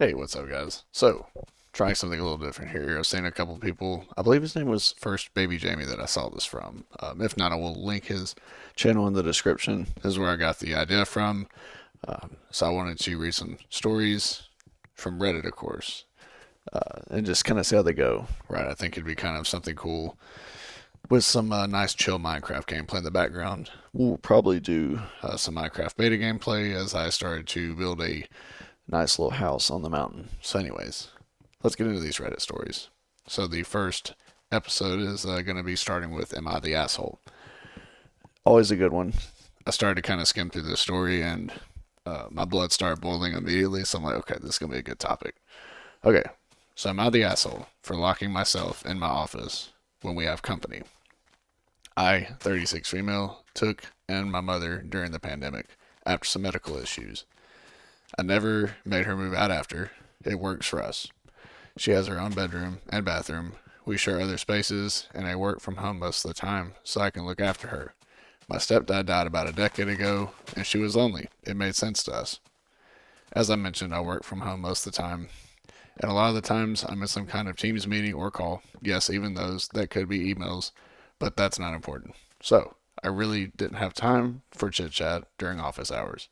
Hey, what's up, guys? So, trying something a little different here. I've seen a couple people. I believe his name was First Baby Jamie that I saw this from. If not, I will link his channel in the description. This is where I got the idea from. So, I wanted to read some stories from Reddit, of course, and just kind of see how they go. Right? I think it'd be kind of something cool with some nice, chill Minecraft gameplay in the background. We'll probably do some Minecraft beta gameplay as I started to build a nice little house on the mountain. So, anyways, let's get into these Reddit stories. So, the first episode is going to be starting with Am I the Asshole? Always a good one. I started to kind of skim through this story and my blood started boiling immediately. So, I'm like, okay, this is going to be a good topic. Okay, so am I the asshole for locking myself in my office when we have company? I, 36 female, took in my mother during the pandemic after some medical issues. I never made her move out after. It works for us. She has her own bedroom and bathroom. We share other spaces, and I work from home most of the time so I can look after her. My stepdad died about a decade ago, and she was lonely. It made sense to us. As I mentioned, I work from home most of the time, and a lot of the times I'm in some kind of Teams meeting or call. Yes, even those that could be emails, but that's not important. So, I really didn't have time for chit chat during office hours.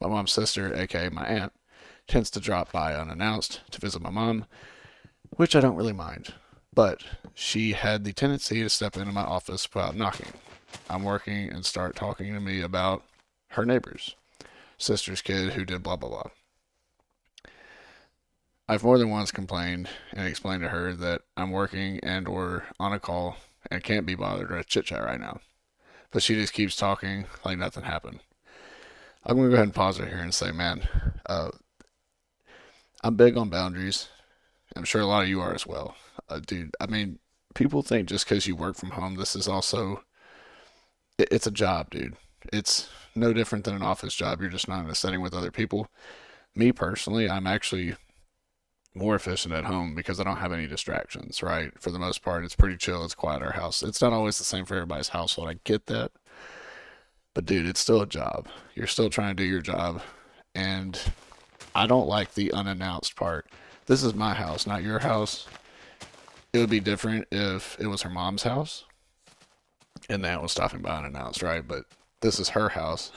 My mom's sister, aka my aunt, tends to drop by unannounced to visit my mom, which I don't really mind. But she had the tendency to step into my office without knocking. I'm working and start talking to me about her neighbor's sister's kid who did blah blah blah. I've more than once complained and explained to her that I'm working and or on a call and can't be bothered to chit chat right now. But she just keeps talking like nothing happened. I'm gonna go ahead and pause right here and say, man, uh, I'm big on boundaries. I'm sure a lot of you are as well. Dude, I mean, people think just because you work from home, this is also, it's a job, dude. It's no different than an office job. You're just not in a setting with other people. Me personally, I'm actually more efficient at home because I don't have any distractions, right? For the most part, it's pretty chill. It's quiet at our house. It's not always the same for everybody's household. I get that. But dude, it's still a job. You're still trying to do your job. And I don't like the unannounced part. This is my house, not your house. It would be different if it was her mom's house and that was stopping by unannounced, right? But this is her house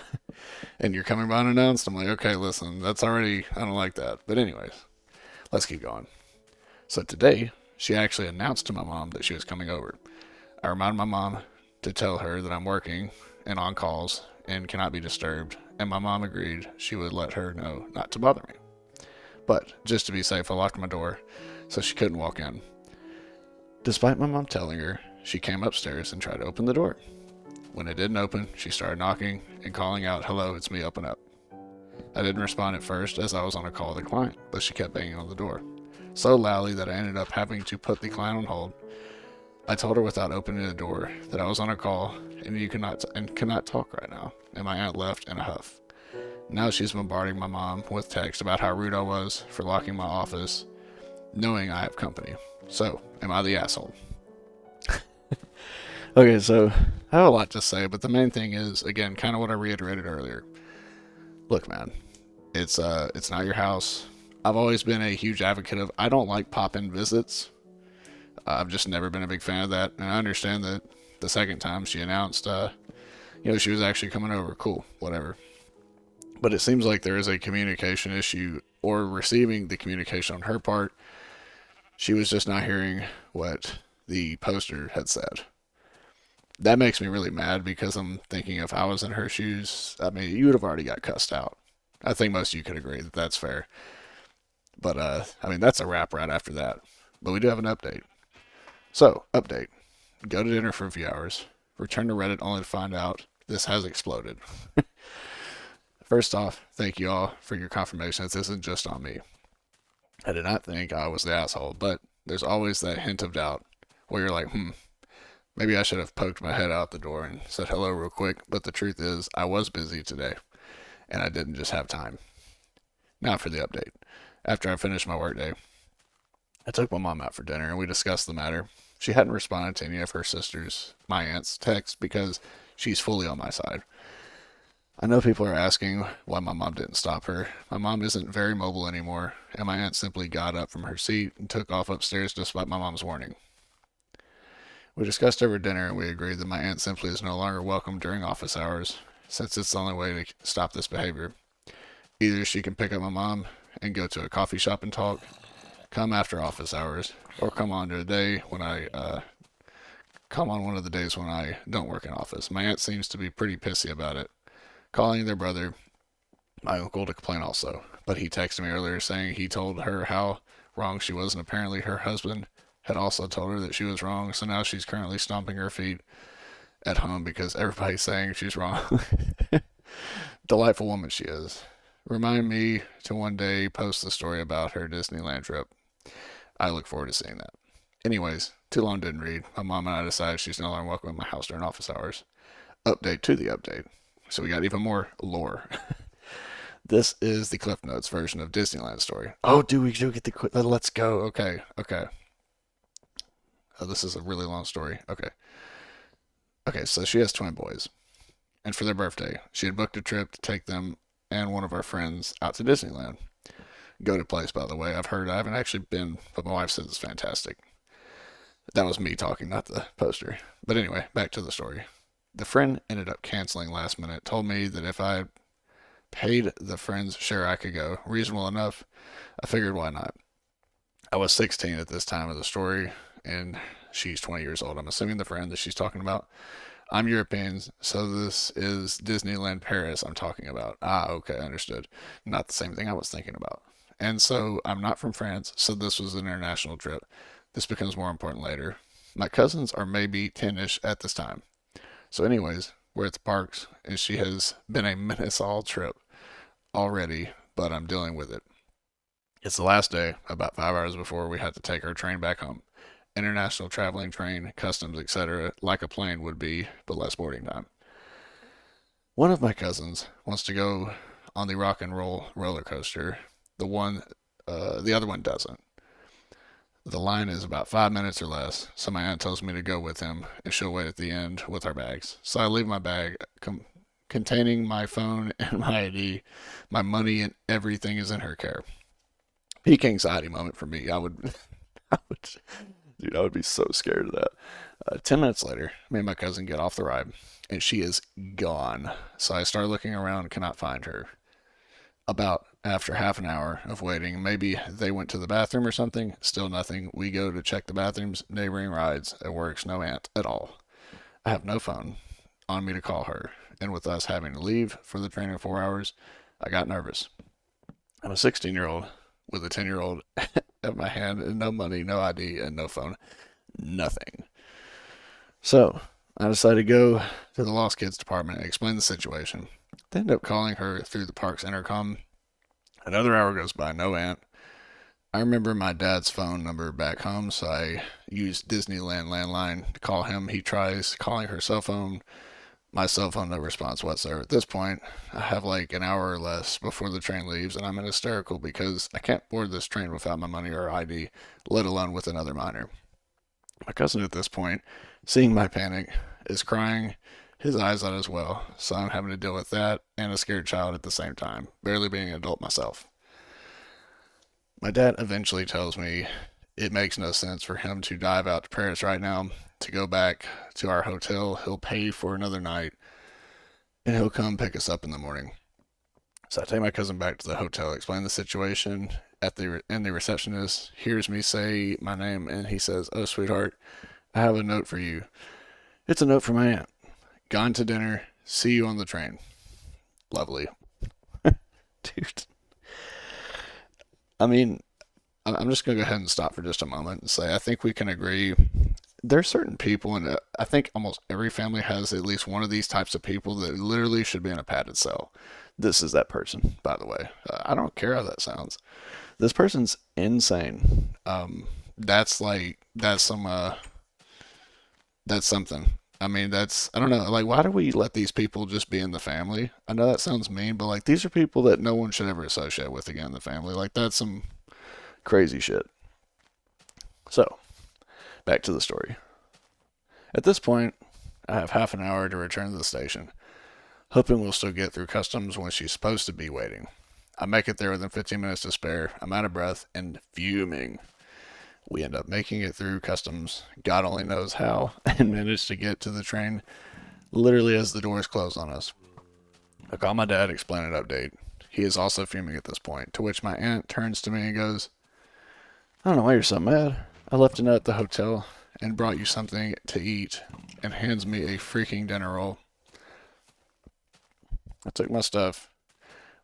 and you're coming by unannounced. I'm like, okay, listen, that's already, I don't like that. But, anyways, let's keep going. So, today, she actually announced to my mom that she was coming over. I reminded my mom to tell her that I'm working and on calls and cannot be disturbed, and my mom agreed she would let her know not to bother me. But just to be safe, I locked my door so she couldn't walk in. Despite my mom telling her, she came upstairs and tried to open the door. When it didn't open, she started knocking and calling out, "Hello, it's me, open up." I didn't respond at first as I was on a call with a client, but she kept banging on the door so loudly that I ended up having to put the client on hold. I told her without opening the door that I was on a call and you cannot talk right now, and my aunt left in a huff. Now she's bombarding my mom with texts about how rude I was for locking my office, knowing I have company. So, am I the asshole? Okay, so I have a lot to say, but the main thing is, again, kind of what I reiterated earlier. Look, man, it's not your house. I've always been a huge advocate of I don't like pop-in visits. I've just never been a big fan of that, and I understand that the second time she announced, she was actually coming over. Cool, whatever. But it seems like there is a communication issue or receiving the communication on her part. She was just not hearing what the poster had said. That makes me really mad because I'm thinking if I was in her shoes, I mean, you would have already got cussed out. I think most of you could agree that that's fair. But, I mean, that's a wrap right after that. But we do have an update. So, update. Go to dinner for a few hours. Return to Reddit only to find out this has exploded. First off, thank you all for your confirmation that this isn't just on me. I did not think I was the asshole, but there's always that hint of doubt where you're like, maybe I should have poked my head out the door and said hello real quick. But the truth is, I was busy today and I didn't just have time. Now for the update. After I finished my workday, I took my mom out for dinner and we discussed the matter. She hadn't responded to any of her sisters, my aunt's texts because she's fully on my side. I know people are asking why my mom didn't stop her. My mom isn't very mobile anymore, and my aunt simply got up from her seat and took off upstairs despite my mom's warning. We discussed over dinner and we agreed that my aunt simply is no longer welcome during office hours, since it's the only way to stop this behavior. Either she can pick up my mom and go to a coffee shop and talk, come after office hours, or come on one of the days when I don't work in office. My aunt seems to be pretty pissy about it, calling their brother, my uncle, to complain also. But he texted me earlier saying he told her how wrong she was, and apparently her husband had also told her that she was wrong, so now she's currently stomping her feet at home because everybody's saying she's wrong. Delightful woman she is. Remind me to one day post the story about her Disneyland trip. I look forward to seeing that. Anyways, too long didn't read. My mom and I decided she's no longer welcome in my house during office hours. Update to the update. So we got even more lore. This is the Cliff Notes version of Disneyland story. Oh, do we do get the let's go. Okay, okay. Oh, this is a really long story. Okay. Okay, so she has twin boys. And for their birthday, she had booked a trip to take them and one of our friends out to Disneyland. Go to place, by the way. I've heard, I haven't actually been, but my wife says it's fantastic. That was me talking, not the poster. But anyway, back to the story. The friend ended up canceling last minute, told me that if I paid the friend's share, I could go. Reasonable enough. I figured, why not? I was 16 at this time of the story, and she's 20 years old. I'm assuming the friend that she's talking about. I'm European, so this is Disneyland Paris I'm talking about. Ah, okay, understood. Not the same thing I was thinking about. And so I'm not from France, so this was an international trip. This becomes more important later. My cousins are maybe 10-ish at this time. So, anyways, we're at the parks, and she has been a menace all trip already, but I'm dealing with it. It's the last day, about 5 hours before we had to take our train back home. International traveling train, customs, etc., like a plane would be, but less boarding time. One of my cousins wants to go on the rock and roll roller coaster. The other one doesn't. The line is about 5 minutes or less, so my aunt tells me to go with him, and she'll wait at the end with our bags. So I leave my bag containing my phone and my ID, my money, and everything is in her care. Peak anxiety moment for me. I would, dude, I would be so scared of that. 10 minutes later, me and my cousin get off the ride, and she is gone. So I start looking around and cannot find her. About after half an hour of waiting, maybe they went to the bathroom or something, still nothing. We go to check the bathrooms, neighboring rides. It works, no aunt at all. I have no phone on me to call her, and with us having to leave for the train in 4 hours, I got nervous. I'm a 16-year-old with a 10-year-old at my hand and no money, no ID, and no phone. Nothing. So I decided to go to the Lost Kids department and explain the situation. They end up calling her through the park's intercom. Another hour goes by, no aunt. I remember my dad's phone number back home, so I used Disneyland landline to call him. He tries calling her cell phone. My cell phone, no response whatsoever. At this point, I have like an hour or less before the train leaves, and I'm in hysterical because I can't board this train without my money or ID, let alone with another minor. My cousin at this point, seeing my panic, is crying his eyes out as well, so I'm having to deal with that and a scared child at the same time, barely being an adult myself. My dad eventually tells me it makes no sense for him to dive out to Paris right now to go back to our hotel. He'll pay for another night and he'll come pick us up in the morning. So I take my cousin back to the hotel, explain the situation and the receptionist hears me say my name and he says, "Oh, sweetheart, I have a note for you." It's a note from my aunt. Gone to dinner. See you on the train. Lovely. Dude. I mean, I'm just going to go ahead and stop for just a moment and say I think we can agree there are certain people, and I think almost every family has at least one of these types of people that literally should be in a padded cell. This is that person, by the way. I don't care how that sounds. This person's insane. That's something. I mean, I don't know. Like, why do we let these people just be in the family? I know that sounds mean, but like, these are people that no one should ever associate with again in the family. Like, that's some crazy shit. So, back to the story. At this point, I have half an hour to return to the station. hoping we'll still get through customs when she's supposed to be waiting. I make it there within 15 minutes to spare. I'm out of breath and fuming. We end up making it through customs, God only knows how, and manage to get to the train literally as the doors close on us. I call my dad, explain an update. He is also fuming at this point, to which my aunt turns to me and goes, I don't know why you're so mad. I left a note at the hotel and brought you something to eat, and hands me a freaking dinner roll. I took my stuff,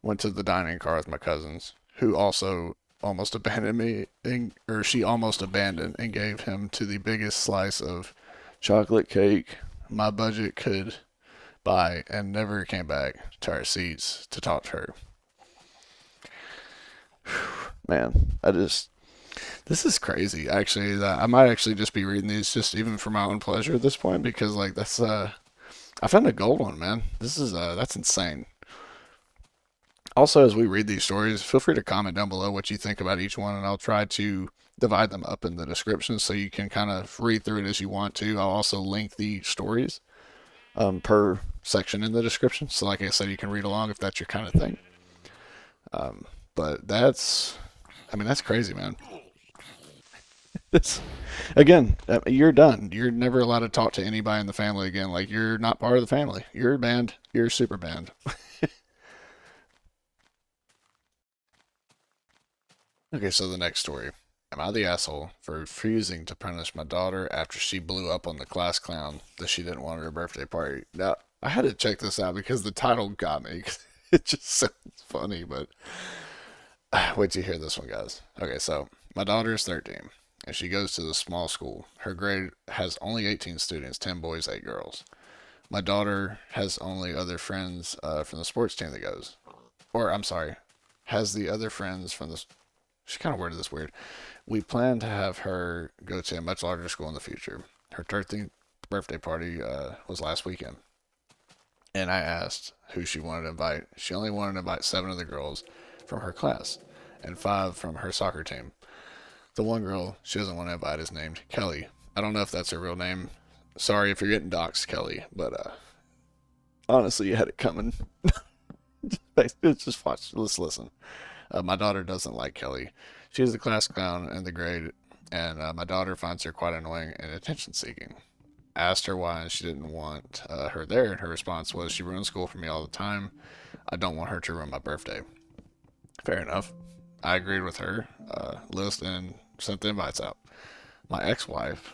went to the dining car with my cousins, who also almost abandoned me, or she almost abandoned, and gave him to the biggest slice of chocolate cake my budget could buy, and never came back to our seats to talk to her. Man, this is crazy. Actually, that I might actually just be reading these just even for my own pleasure at this point, because like that's I found a gold one, man. This is that's insane. Also, as we read these stories, feel free to comment down below what you think about each one, and I'll try to divide them up in the description so you can kind of read through it as you want to. I'll also link the stories per section in the description, so like I said, you can read along if that's your kind of thing. But that's crazy, man. This again, you're done. You're never allowed to talk to anybody in the family again. Like you're not part of the family. You're banned. You're super banned. Okay, so the next story. Am I the asshole for refusing to punish my daughter after she blew up on the class clown that she didn't want at her birthday party? Now, I had to check this out because the title got me. It just sounds funny, but wait till you hear this one, guys. Okay, so my daughter is 13, and she goes to the small school. Her grade has only 18 students, 10 boys, 8 girls. My daughter has only other friends from the sports team that goes. Or, I'm sorry, has the other friends from the. She kind of worded this weird. We plan to have her go to a much larger school in the future. Her 13th birthday party was last weekend. And I asked who she wanted to invite. She only wanted to invite 7 of the girls from her class and 5 from her soccer team. The one girl she doesn't want to invite is named Kelly. I don't know if that's her real name. Sorry if you're getting doxxed, Kelly, but honestly, you had it coming. Just watch. Let's listen. My daughter doesn't like Kelly. She's the class clown in the grade, and my daughter finds her quite annoying and attention seeking. Asked her why and she didn't want her there, and her response was, she ruins school for me all the time. I don't want her to ruin my birthday. Fair enough. I agreed with her list and sent the invites out. My ex-wife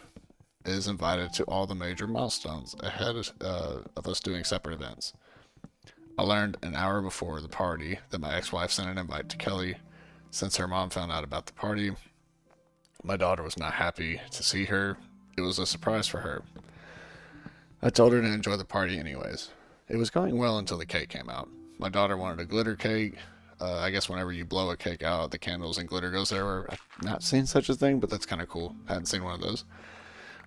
is invited to all the major milestones ahead of us doing separate events. I learned an hour before the party that my ex-wife sent an invite to Kelly. Since her mom found out about the party, my daughter was not happy to see her. It was a surprise for her. I told her to enjoy the party anyways. It was going well until the cake came out. My daughter wanted a glitter cake. I guess whenever you blow a cake out, the candles and glitter goes everywhere. I've not seen such a thing, but that's kind of cool. I hadn't seen one of those.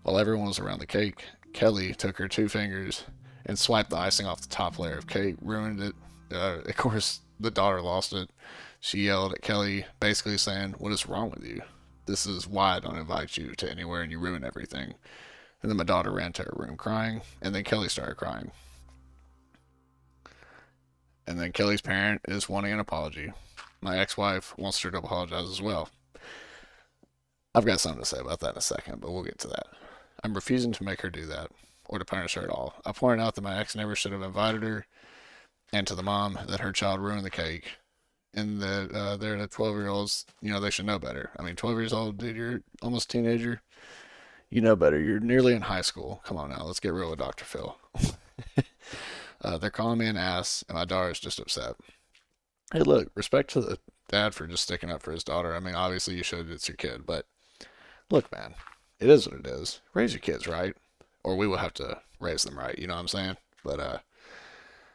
While everyone was around the cake, Kelly took her 2 fingers and swiped the icing off the top layer of cake, ruined it. Of course, the daughter lost it. She yelled at Kelly, basically saying, "What is wrong with you? This is why I don't invite you to anywhere and you ruin everything." And then my daughter ran to her room crying, and then Kelly started crying. And then Kelly's parent is wanting an apology. My ex-wife wants her to apologize as well. I've got something to say about that in a second, but we'll get to that. I'm refusing to make her do that, or to punish her at all. I pointed out that my ex never should have invited her, and to the mom that her child ruined the cake, and that they're the 12-year-olds, they should know better. I mean, 12 years old, dude, you're almost a teenager. You know better. You're nearly in high school. Come on now, let's get real with Dr. Phil. They're calling me an ass, and my daughter's just upset. Hey, look, respect to the dad for just sticking up for his daughter. I mean, obviously you should. It's your kid, but look, man, it is what it is. Raise your kids right, or we will have to raise them right. You know what I'm saying? But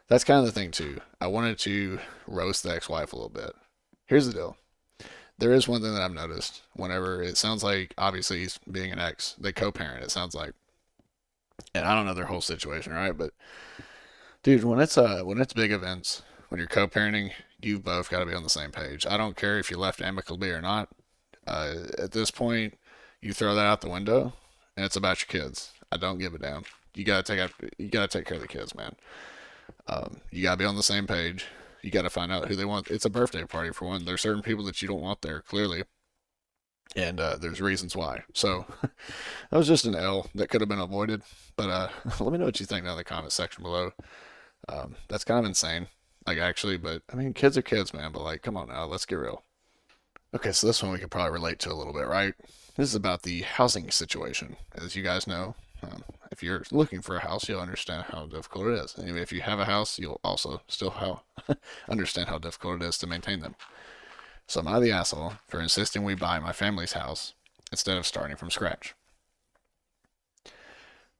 that's kind of the thing too. I wanted to roast the ex-wife a little bit. Here's the deal. There is one thing that I've noticed. Whenever it sounds like, obviously, he's being an ex, they co-parent. It sounds like, and I don't know their whole situation, right? But dude, when it's big events, when you're co-parenting, you've both got to be on the same page. I don't care if you left amicably or not. At this point, you throw that out the window, and it's about your kids. I don't give a damn. You gotta take care of the kids, man. You gotta be on the same page. You gotta find out who they want. It's a birthday party for one. There's certain people that you don't want there, clearly, and there's reasons why. So that was just an L that could have been avoided. But let me know what you think down in the comment section below. That's kind of insane, like actually. But I mean, kids are kids, man. But like, come on now, let's get real. Okay, so this one we could probably relate to a little bit, right? This is about the housing situation. As you guys know, if you're looking for a house, you'll understand how difficult it is. And if you have a house, you'll also still understand how difficult it is to maintain them. So am I the asshole for insisting we buy my family's house instead of starting from scratch?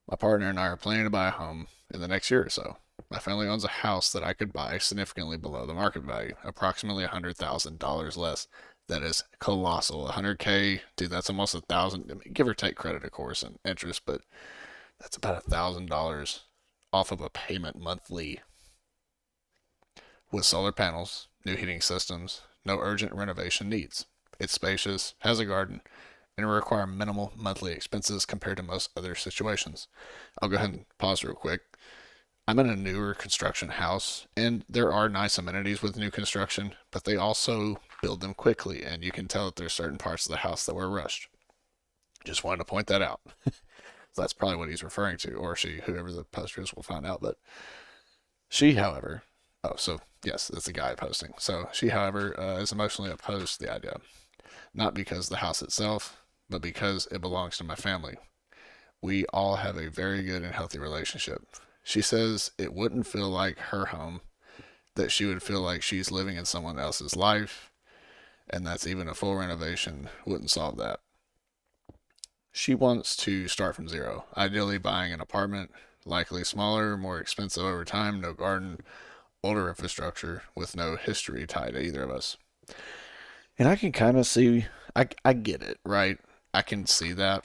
My partner and I are planning to buy a home in the next year or so. My family owns a house that I could buy significantly below the market value, approximately $100,000 less. That is colossal. 100K, dude, that's almost $1,000, I mean, give or take credit, of course, and interest, but that's about $1,000 off of a payment monthly with solar panels, new heating systems, no urgent renovation needs. It's spacious, has a garden, and will require minimal monthly expenses compared to most other situations. I'll go ahead and pause real quick. I'm in a newer construction house, and there are nice amenities with new construction, but they also build them quickly, and you can tell that there's certain parts of the house that were rushed. Just wanted to point that out. So that's probably what he's referring to, or she, whoever the poster is, will find out. But she, however, oh, so yes, it's a guy posting. So she, however, is emotionally opposed to the idea, not because of the house itself, but because it belongs to my family. We all have a very good and healthy relationship. She says it wouldn't feel like her home, that she would feel like she's living in someone else's life, and that's even a full renovation wouldn't solve that. She wants to start from zero, ideally buying an apartment, likely smaller, more expensive over time, no garden, older infrastructure, with no history tied to either of us. And I can kind of see, I get it, right? I can see that.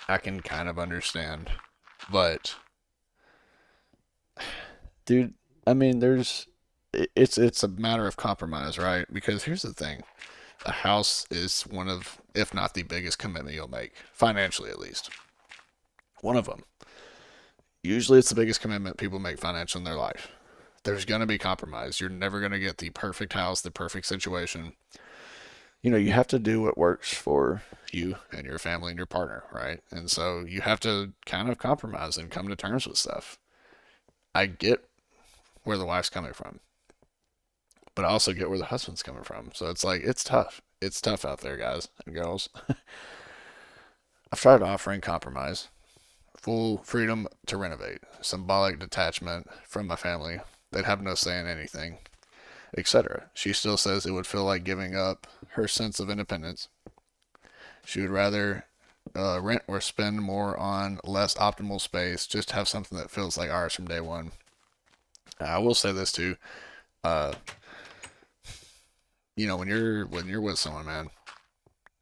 I can kind of understand. But, dude, I mean, it's a matter of compromise, right? Because here's the thing: a house is one of, if not the biggest commitment you'll make, financially at least. One of them. Usually, it's the biggest commitment people make financially in their life. There's going to be compromise. You're never going to get the perfect house, the perfect situation. You have to do what works for you and your family and your partner, right? And so you have to kind of compromise and come to terms with stuff. I get where the wife's coming from, but I also get where the husband's coming from. So it's like, it's tough. It's tough out there, guys and girls. I've tried offering compromise, full freedom to renovate, symbolic detachment from my family. They'd have no say in anything, etc. She still says it would feel like giving up her sense of independence. She would rather rent or spend more on less optimal space, just have something that feels like ours from day one. I will say this too. Uh, when you're with someone, man.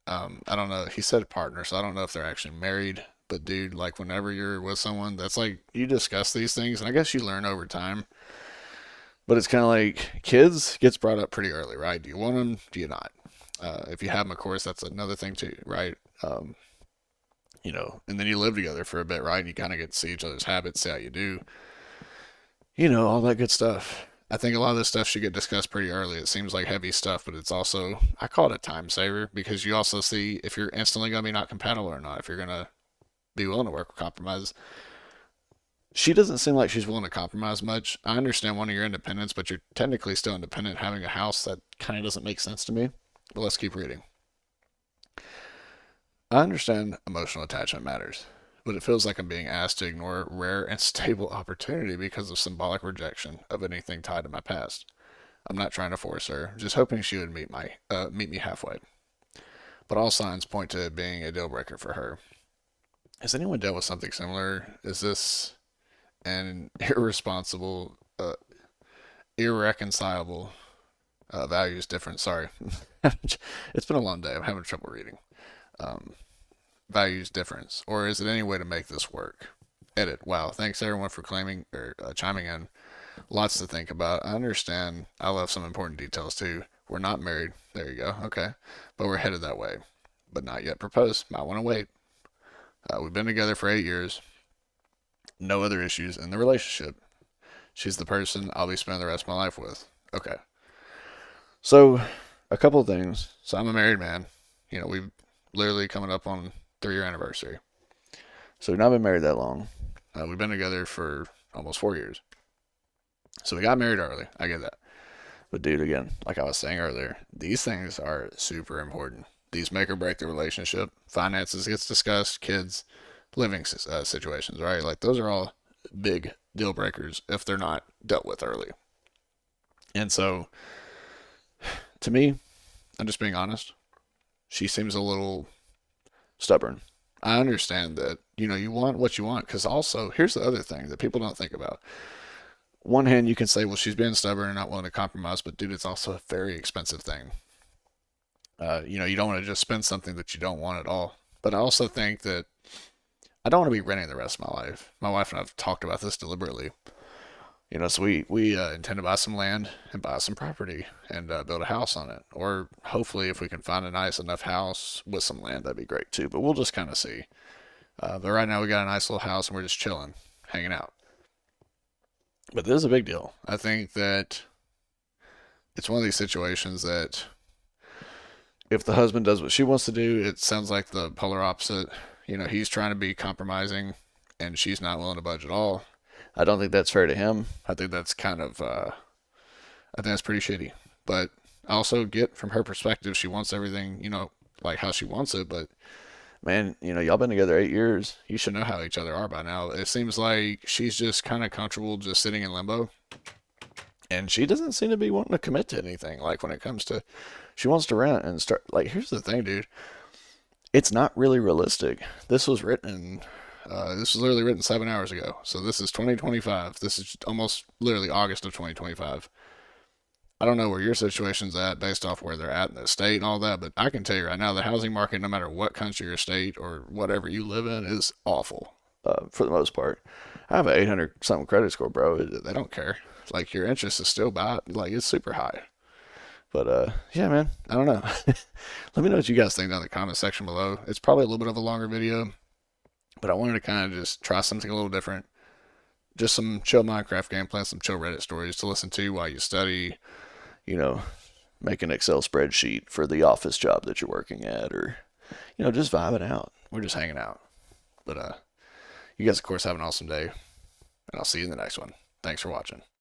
I don't know. He said partner, so I don't know if they're actually married. But dude, like whenever you're with someone, that's like you discuss these things, and I guess you learn over time. But it's kind of like kids gets brought up pretty early, right? Do you want them? Do you not? If you have them, of course, that's another thing too, right? And then you live together for a bit, right? And you kind of get to see each other's habits, see how you do, all that good stuff. I think a lot of this stuff should get discussed pretty early. It seems like heavy stuff, but it's also, I call it a time saver because you also see if you're instantly going to be not compatible or not, if you're going to be willing to work with compromise. She doesn't seem like she's willing to compromise much. I understand wanting your independence, but you're technically still independent having a house. That kind of doesn't make sense to me. But let's keep reading. I understand emotional attachment matters, but it feels like I'm being asked to ignore a rare and stable opportunity because of symbolic rejection of anything tied to my past. I'm not trying to force her, just hoping she would meet me halfway. But all signs point to it being a deal breaker for her. Has anyone dealt with something similar? Is this an irresponsible, irreconcilable values difference? Sorry, it's been a long day. I'm having trouble reading. Um, Values difference, or is it any way to make this work? Edit. Wow. Thanks everyone for claiming or chiming in. Lots to think about. I understand. I love some important details too. We're not married. There you go. Okay, but we're headed that way. But not yet proposed. Might want to wait. We've been together for 8 years. No other issues in the relationship. She's the person I'll be spending the rest of my life with. Okay. So, a couple of things. So, I'm a married man. We've literally coming up on 3-year anniversary. So, we've not been married that long. We've been together for almost 4 years. So, we got married early. I get that. But, dude, again, like I was saying earlier, these things are super important. These make or break the relationship. Finances gets discussed, kids, living situations, right? Like, those are all big deal breakers if they're not dealt with early. And so, to me, I'm just being honest, she seems a little stubborn. I understand that, you want what you want, because also, here's the other thing that people don't think about. One hand, you can say, well, she's being stubborn and not willing to compromise, but dude, it's also a very expensive thing. You don't want to just spend something that you don't want at all. But I also think that I don't want to be renting the rest of my life. My wife and I have talked about this deliberately. So we intend to buy some land and buy some property and build a house on it. Or hopefully, if we can find a nice enough house with some land, that'd be great too. But we'll just kind of see. But right now, we got a nice little house and we're just chilling, hanging out. But this is a big deal. I think that it's one of these situations that if the husband does what she wants to do, it sounds like the polar opposite. He's trying to be compromising and she's not willing to budge at all. I don't think that's fair to him. I think that's I think that's pretty shitty. But I also get from her perspective, she wants everything, like how she wants it. But man, y'all been together 8 years. You should know how each other are by now. It seems like she's just kind of comfortable just sitting in limbo. And she doesn't seem to be wanting to commit to anything. Like when it comes to, she wants to rent and start. Like, here's the thing, dude. It's not really realistic. This was literally written 7 hours ago. So this is 2025. This is almost literally August of 2025. I don't know where your situation's at based off where they're at in the state and all that, but I can tell you right now, the housing market, no matter what country or state or whatever you live in, is awful for the most part. I have an 800 something credit score, bro. They don't care. Like your interest is still like it's super high. But yeah, man, I don't know. Let me know what you guys think down in the comment section below. It's probably a little bit of a longer video, but I wanted to kind of just try something a little different. Just some chill Minecraft gameplay, some chill Reddit stories to listen to while you study, you know, make an Excel spreadsheet for the office job that you're working at, or, just vibing out. We're just hanging out. But you guys, of course, have an awesome day, and I'll see you in the next one. Thanks for watching.